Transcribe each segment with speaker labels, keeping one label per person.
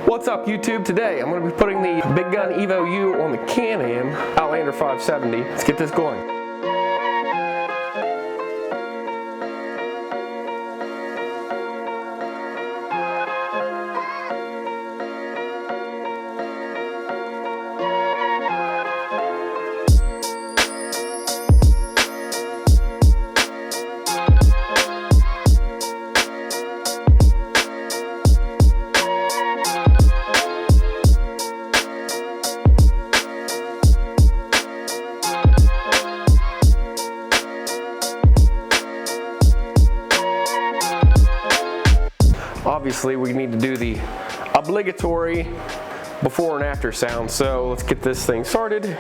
Speaker 1: What's up YouTube? Today I'm going to be putting the Big Gun Evo U on the Can Am Outlander 570. Let's get this going. Obviously, we need to do the obligatory before and after sound, so let's get this thing started.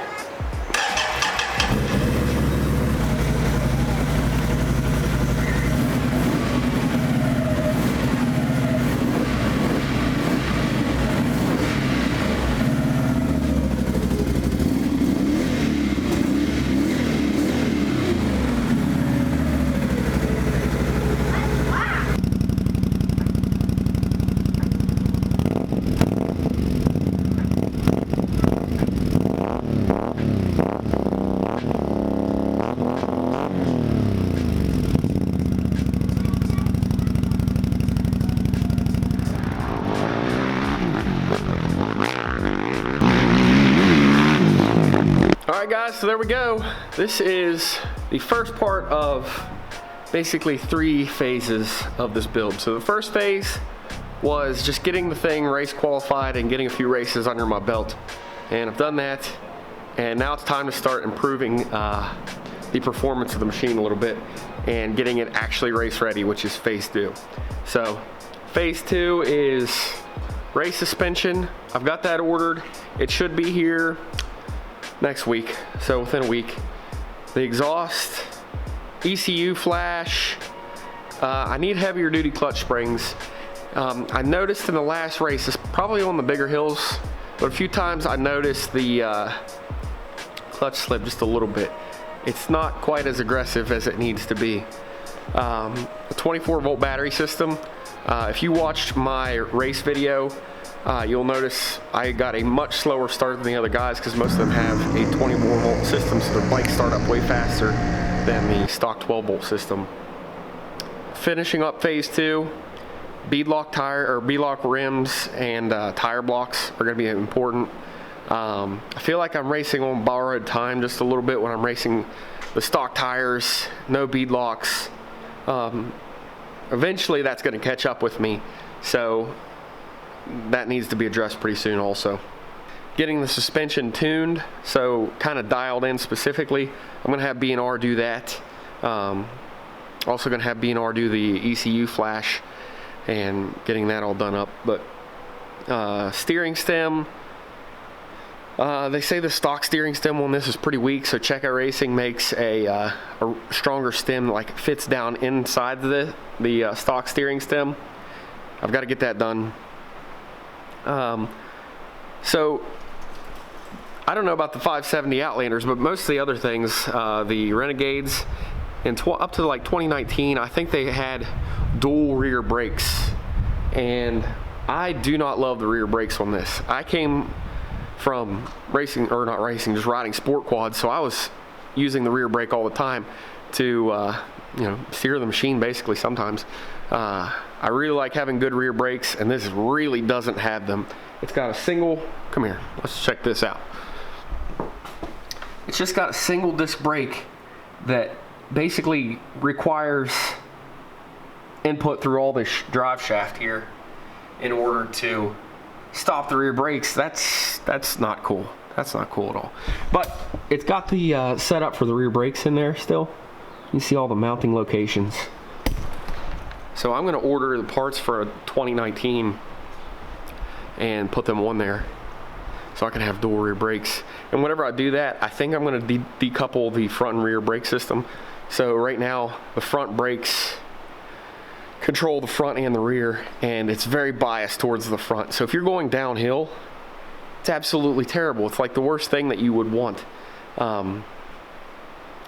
Speaker 1: Alright guys, so there we go. This is the first part of basically 3 phases of this build. So the first phase was just getting the thing race qualified and getting a few races under my belt. And I've done that, and now it's time to start improving the performance of the machine a little bit and getting it actually race ready, which is phase 2. So phase 2 is race suspension. I've got that ordered. It should be here next week, so within a week. The exhaust, ECU flash, I need heavier duty clutch springs. I noticed in the last race, it's probably on the bigger hills, but a few times I noticed the clutch slip just a little bit. It's not quite as aggressive as it needs to be. A 24 volt battery system. If you watched my race video, you'll notice I got a much slower start than the other guys because most of them have a 24 volt system, so their bikes start up way faster than the stock 12 volt system. Finishing up phase 2, beadlock tire or beadlock rims and tire blocks are going to be important. I feel like I'm racing on borrowed time just a little bit when I'm racing the stock tires, no beadlocks. Eventually that's going to catch up with me, so that needs to be addressed pretty soon also. Getting the suspension tuned, so kind of dialed in specifically. I'm going to have B&R do that. Also going to have B&R do the ECU flash and getting that all done up. But steering stem, they say the stock steering stem on this is pretty weak, so Checkout Racing makes a stronger stem that like fits down inside the stock steering stem. I've got to get that done. So I don't know about the 570 Outlanders, but most of the other things, the Renegades, and up to like 2019, I think they had dual rear brakes, and I do not love the rear brakes on this. I came from racing, or not racing, just riding sport quads, so I was using the rear brake all the time to steer the machine basically sometimes. I really like having good rear brakes, and this really doesn't have them. It's got a single, come here, let's check this out. It's just got a single disc brake that basically requires input through all this drive shaft here in order to stop the rear brakes. That's not cool. That's not cool at all. But it's got the setup for the rear brakes in there still. You see all the mounting locations. So I'm going to order the parts for 2019 and put them on there so I can have dual rear brakes. And whenever I do that, I think I'm going to decouple the front and rear brake system. So right now the front brakes control the front and the rear, and it's very biased towards the front. So if you're going downhill, it's absolutely terrible. It's like the worst thing that you would want.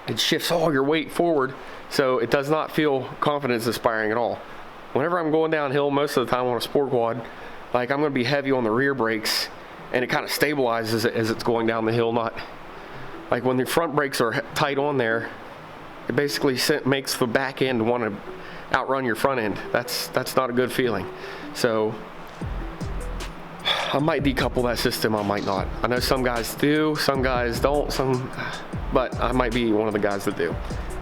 Speaker 1: It shifts all your weight forward, so it does not feel confidence inspiring at all. Whenever I'm going downhill, most of the time on a sport quad, like I'm gonna be heavy on the rear brakes, and it kind of stabilizes it as it's going down the hill. Not like when the front brakes are tight on there, it basically makes the back end want to outrun your front end. That's not a good feeling. So I might decouple that system, I might not. I know some guys do, some guys don't, but I might be one of the guys that do.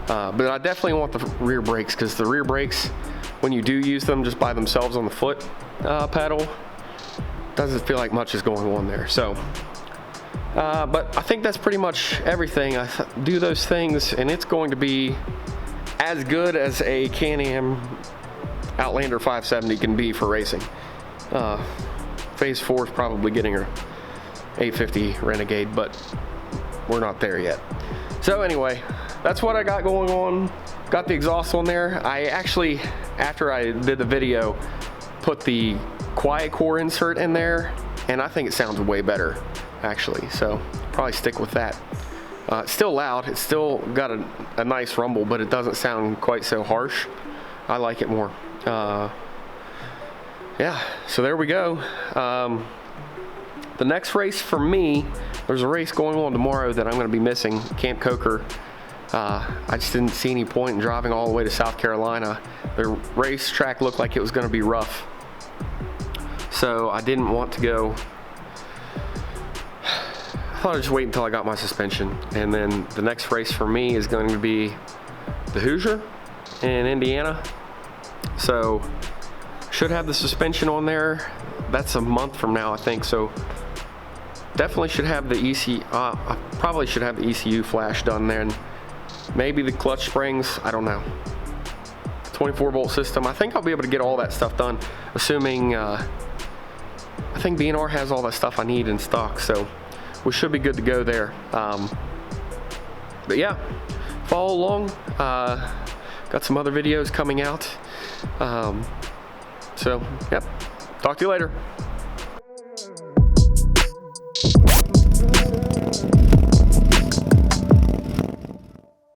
Speaker 1: But I definitely want the rear brakes, because the rear brakes, when you do use them just by themselves on the foot pedal, doesn't feel like much is going on there. So, but I think that's pretty much everything. I do those things, and it's going to be as good as a Can Am Outlander 570 can be for racing. Phase 4 is probably getting her 850 Renegade, but we're not there yet. So anyway, that's what I got going on. Got the exhaust on there. I actually, after I did the video, put the quiet core insert in there, and I think it sounds way better, actually. So probably stick with that. It's still loud. It's still got a nice rumble, but it doesn't sound quite so harsh. I like it more. Yeah, so there we go. The next race for me, there's a race going on tomorrow that I'm going to be missing, Camp Coker. I just didn't see any point in driving all the way to South Carolina. The racetrack looked like it was going to be rough, so I didn't want to go. I thought I'd just wait until I got my suspension, and then the next race for me is going to be the Hoosier in Indiana. So should have the suspension on there. That's a month from now, I think. So definitely should have the I probably should have the ECU flash done there, and maybe the clutch springs, I don't know. 24 volt system, I think I'll be able to get all that stuff done, assuming I think B&R has all that stuff I need in stock, so we should be good to go there. But yeah, follow along. Got some other videos coming out. So, yep, talk to you later.